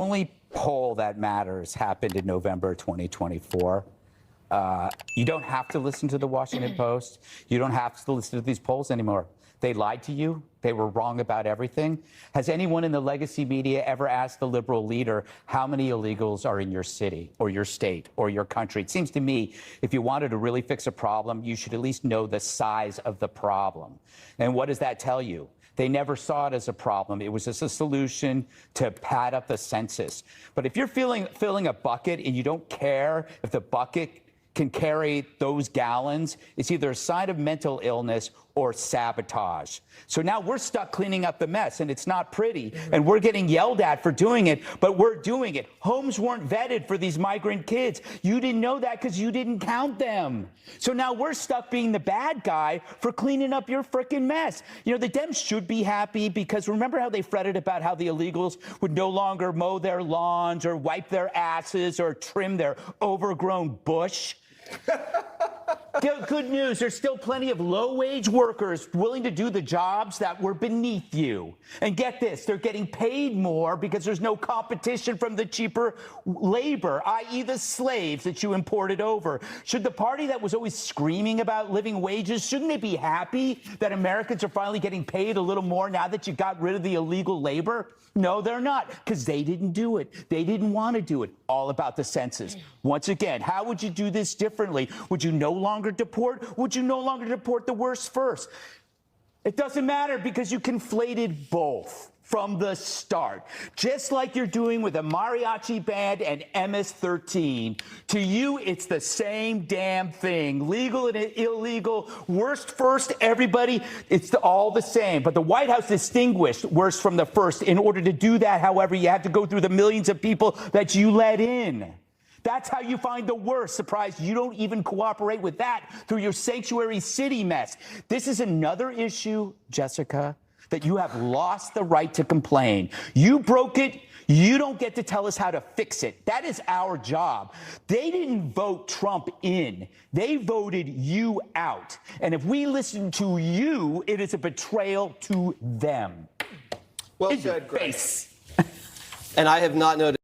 only poll that matters happened in November 2024. You don't have to listen to the Washington Post. You don't have to listen to these polls anymore. They lied to you. They were wrong about everything. Has anyone in the legacy media ever asked the liberal leader how many illegals are in your city or your state or your country? It seems to me if you wanted to really fix a problem, you should at least know the size of the problem. And what does that tell you? They never saw it as a problem. It was just a solution to pad up the census. But if you're filling a bucket and you don't care if the bucket can carry those gallons, it's either a sign of mental illness or sabotage. So now we're stuck cleaning up the mess, and it's not pretty, and we're getting yelled at for doing it, but we're doing it. Homes weren't vetted for these migrant kids. You didn't know that because you didn't count them. So now we're stuck being the bad guy for cleaning up your frickin' mess. You know, the Dems should be happy because remember how they fretted about how the illegals would no longer mow their lawns or wipe their asses or trim their overgrown bush? Good news, there's still plenty of low-wage workers willing to do the jobs that were beneath you. And get this, they're getting paid more because there's no competition from the cheaper labor, i.e. the slaves that you imported over. Should the party that was always screaming about living wages, shouldn't they be happy that Americans are finally getting paid a little more now that you got rid of the illegal labor? No, they're not, because they didn't do it. They didn't want to do it. All about the census. Once again, how would you do this differently? Would you no longer deport? Would you no longer deport the worst first? It doesn't matter because you conflated both from the start. Just like you're doing with a mariachi band and MS-13. To you, it's the same damn thing. Legal and illegal, worst first, everybody, it's all the same. But the White House distinguished worst from the first. In order to do that, however, you have to go through the millions of people that you let in. That's how you find the worst. Surprised you don't even cooperate with that through your sanctuary city mess. This is another issue, Jessica, that you have lost the right to complain. You broke it. You don't get to tell us how to fix it. That is our job. They didn't vote Trump in. They voted you out. And if we listen to you, it is a betrayal to them. Well said, Greg. Face. And I have not noticed